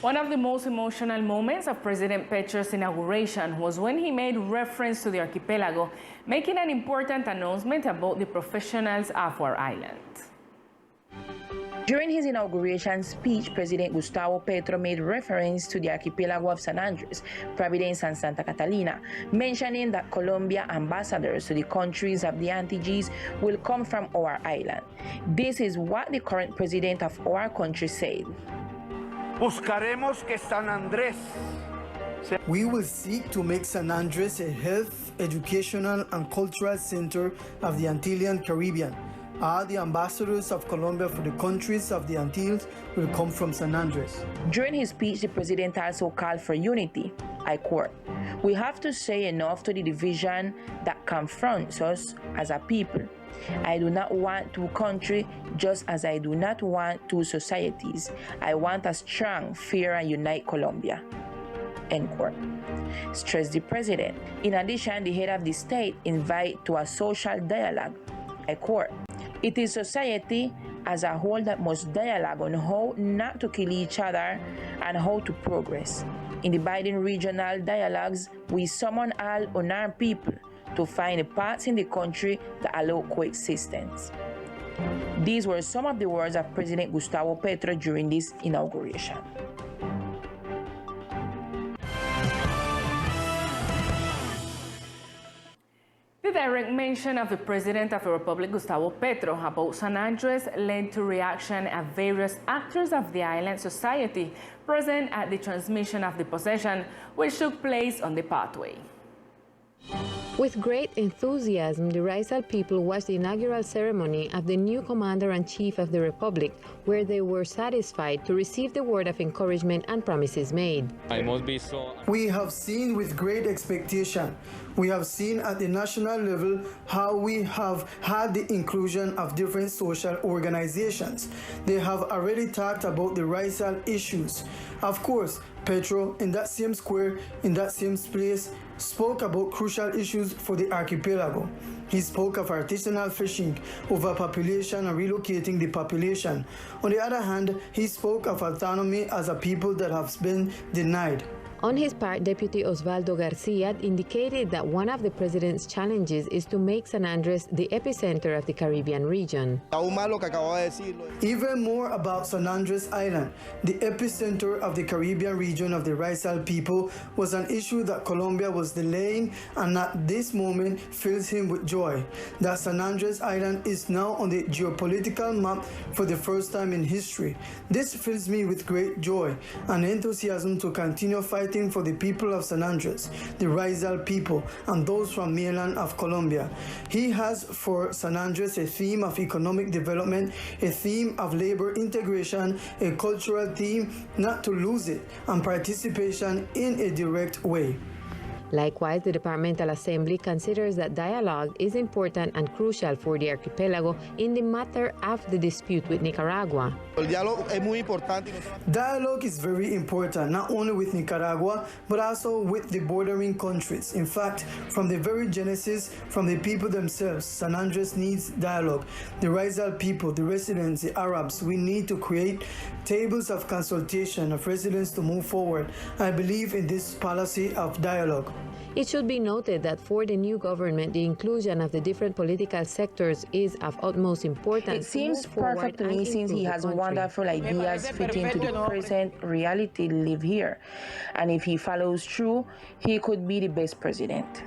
One of the most emotional moments of President Petro's inauguration was when he made reference to the archipelago, making an important announcement about the professionals of our island. During his inauguration speech, President Gustavo Petro made reference to the archipelago of San Andres, Providence, and Santa Catalina, mentioning that Colombia ambassadors to the countries of the Antilles will come from our island. This is what the current president of our country said. Buscaremos que San Andrés. We will seek to make San Andres a health, educational, and cultural center of the Antillean Caribbean. All the ambassadors of Colombia for the countries of the Antilles will come from San Andres. During his speech, the president also called for unity. I quote, "We have to say enough to the division that confronts us as a people. I do not want two countries, just as I do not want two societies. I want a strong, fair, and united Colombia." End quote. Stressed the president. In addition, the head of the state invited to a social dialogue. I quote, "It is society as a whole that must dialogue on how not to kill each other and how to progress. In the Biden regional dialogues, we summon all unarmed people to find paths in the country that allow coexistence." These were some of the words of President Gustavo Petro during this inauguration. The direct mention of the President of the Republic, Gustavo Petro, about San Andres led to reaction of various actors of the island society present at the transmission of the possession, which took place on the pathway. With great enthusiasm, the Rizal people watched the inaugural ceremony of the new Commander-in-Chief of the Republic, where they were satisfied to receive the word of encouragement and promises made. We have seen with great expectation. We have seen at the national level how we have had the inclusion of different social organizations. They have already talked about the Rizal issues. Of course, Petro, in that same square, in that same place, spoke about crucial issues for the archipelago. He spoke of artisanal fishing, overpopulation, and relocating the population. On the other hand, he spoke of autonomy as a people that have been denied. On his part, Deputy Osvaldo Garcia indicated that one of the president's challenges is to make San Andres the epicenter of the Caribbean region. Even more about San Andres Island, the epicenter of the Caribbean region of the Rizal people, was an issue that Colombia was delaying, and at this moment fills him with joy. That San Andres Island is now on the geopolitical map for the first time in history. This fills me with great joy and enthusiasm to continue fighting for the people of San Andres, the Rizal people, and those from mainland of Colombia. He has for San Andres a theme of economic development, a theme of labor integration, a cultural theme, not to lose it, and participation in a direct way. Likewise, the Departmental Assembly considers that dialogue is important and crucial for the archipelago in the matter of the dispute with Nicaragua. Dialogue is very important, not only with Nicaragua, but also with the bordering countries. In fact, from the very genesis, from the people themselves, San Andres needs dialogue. The Rizal people, the residents, the Arabs, we need to create tables of consultation of residents to move forward. I believe in this policy of dialogue. It should be noted that for the new government, the inclusion of the different political sectors is of utmost importance. It seems perfect to me since he has wonderful ideas fitting to the present reality live here. And if he follows through, he could be the best president.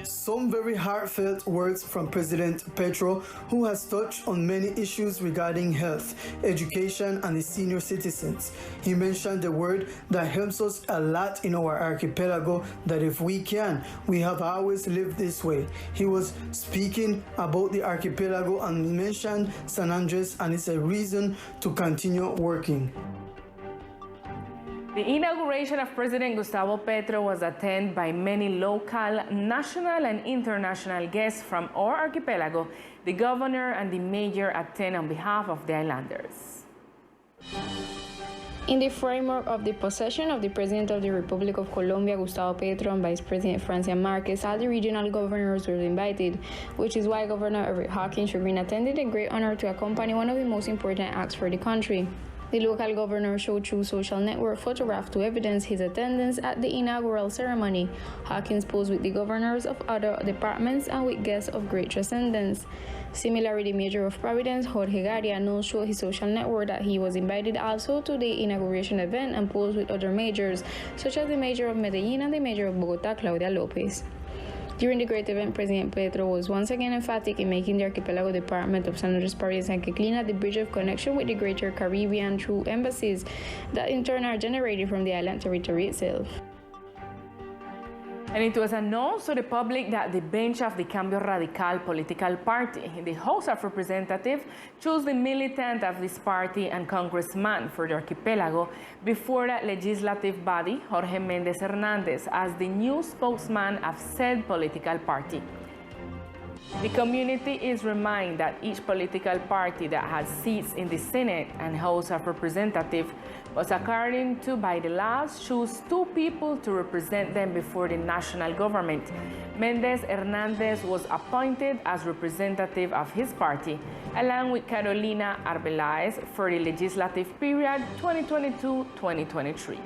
Some very heartfelt words from President Petro, who has touched on many issues regarding health, education, and the senior citizens. He mentioned the word that helps us a lot in our archipelago, that if we can, we have always lived this way. He was speaking about the archipelago and mentioned San Andres, and it's a reason to continue working. The inauguration of President Gustavo Petro was attended by many local, national, and international guests from our archipelago. The governor and the mayor attend on behalf of the islanders. In the framework of the possession of the President of the Republic of Colombia, Gustavo Petro, and Vice President Francia Marquez, all the regional governors were invited, which is why Governor Everett Hawkins Shereen attended a great honor to accompany one of the most important acts for the country. The local governor showed through social network photographs to evidence his attendance at the inaugural ceremony. Hawkins posed with the governors of other departments and with guests of great transcendence. Similarly, the Mayor of Providence, Jorge Gariano, showed his social network that he was invited also to the inauguration event and posed with other mayors, such as the Mayor of Medellin and the Mayor of Bogotá, Claudia Lopez. During the great event, President Petro was once again emphatic in making the Archipelago Department of San Andres, Paris, and Queclina the bridge of connection with the greater Caribbean through embassies that in turn are generated from the island territory itself. And it was announced to the public that the bench of the Cambio Radical political party in the House of Representatives chose the militant of this party and congressman for the archipelago before that legislative body, Jorge Méndez Hernández, as the new spokesman of said political party. The community is reminded that each political party that has seats in the Senate and House of Representatives was, according to by the laws, choose 2 people to represent them before the national government. Méndez Hernández was appointed as representative of his party, along with Carolina Arbeláez for the legislative period 2022-2023.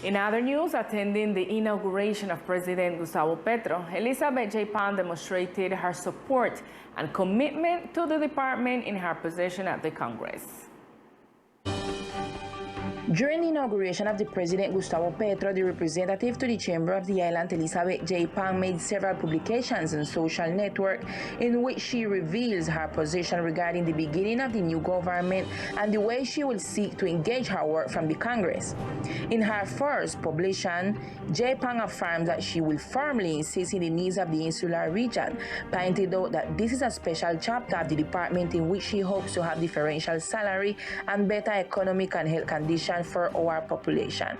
In other news, attending the inauguration of President Gustavo Petro, Elizabeth J. Pan demonstrated her support and commitment to the department in her position at the Congress. During the inauguration of the President Gustavo Petro, the representative to the Chamber of the Island, Elizabeth J. Pan, made several publications on social network in which she reveals her position regarding the beginning of the new government and the way she will seek to engage her work from the Congress. In her first publication, J. Pan affirmed that she will firmly insist in the needs of the insular region, pointed out that this is a special chapter of the department in which she hopes to have differential salary and better economic and health conditions for our population.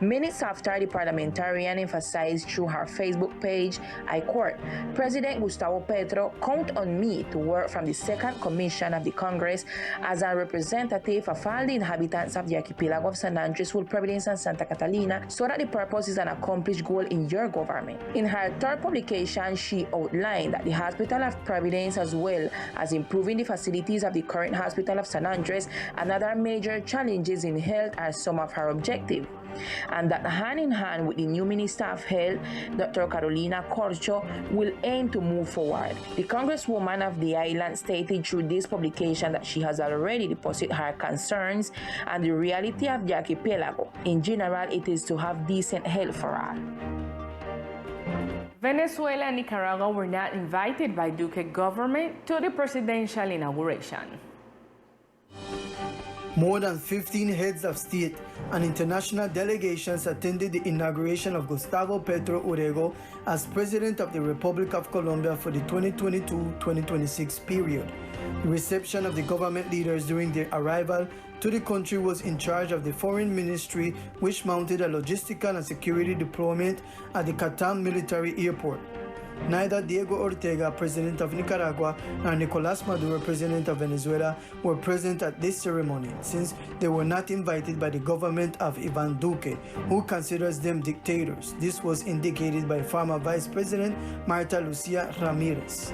Minutes after, the parliamentarian emphasized through her Facebook page, I quote, "President Gustavo Petro, count on me to work from the second commission of the Congress as a representative of all the inhabitants of the archipelago of San Andres, Providence, and Santa Catalina, so that the purpose is an accomplished goal in your government." In her third publication, she outlined that the Hospital of Providence, as well as improving the facilities of the current Hospital of San Andres and other major challenges in health, are some of her objectives, and that hand in hand with the new Minister of Health, Dr. Carolina Corcho, will aim to move forward. The Congresswoman of the island stated through this publication that she has already deposited her concerns and the reality of the archipelago. In general, it is to have decent health for all. Venezuela and Nicaragua were not invited by Duque government to the presidential inauguration. More than 15 heads of state and international delegations attended the inauguration of Gustavo Petro Urrego as President of the Republic of Colombia for the 2022-2026 period. The reception of the government leaders during their arrival to the country was in charge of the Foreign Ministry, which mounted a logistical and security deployment at the Catam military airport. Neither Diego Ortega, President of Nicaragua, nor Nicolás Maduro, President of Venezuela, were present at this ceremony, since they were not invited by the government of Iván Duque, who considers them dictators. This was indicated by former Vice President Marta Lucía Ramírez.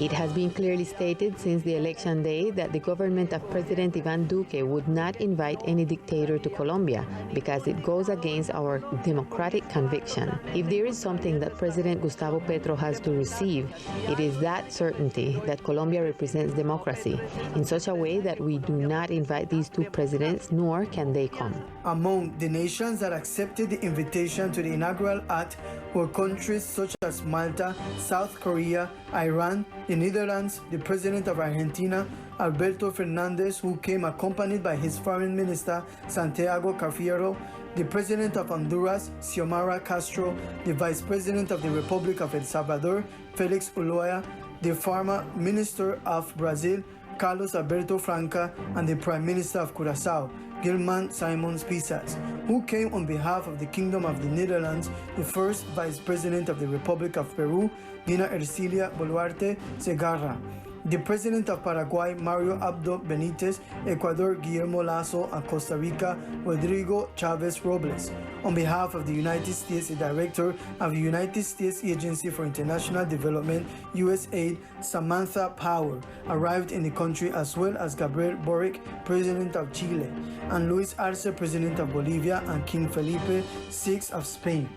It has been clearly stated since the election day that the government of President Iván Duque would not invite any dictator to Colombia because it goes against our democratic conviction. If there is something that President Gustavo Petro has to receive, it is that certainty that Colombia represents democracy in such a way that we do not invite these two presidents, nor can they come. Among the nations that accepted the invitation to the inaugural act were countries such as Malta, South Korea, Iran, the Netherlands, the President of Argentina, Alberto Fernandez, who came accompanied by his Foreign Minister, Santiago Cafiero, the President of Honduras, Xiomara Castro, the Vice President of the Republic of El Salvador, Felix Ulloa, the former Minister of Brazil, Carlos Alberto Franca, and the Prime Minister of Curaçao. Gilman Simons Pisas, who came on behalf of the Kingdom of the Netherlands, the first Vice President of the Republic of Peru, Dina Ercilia Boluarte Segarra, the President of Paraguay, Mario Abdo Benitez, Ecuador, Guillermo Lasso, and Costa Rica, Rodrigo Chavez Robles. On behalf of the United States, the Director of the United States Agency for International Development, USAID, Samantha Power, arrived in the country, as well as Gabriel Boric, President of Chile, and Luis Arce, President of Bolivia, and King Felipe VI of Spain.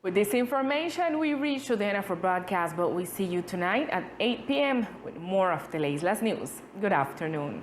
With this information, we reach to the end of our broadcast, but we see you tonight at 8 p.m. with more of Teleislas News. Good afternoon.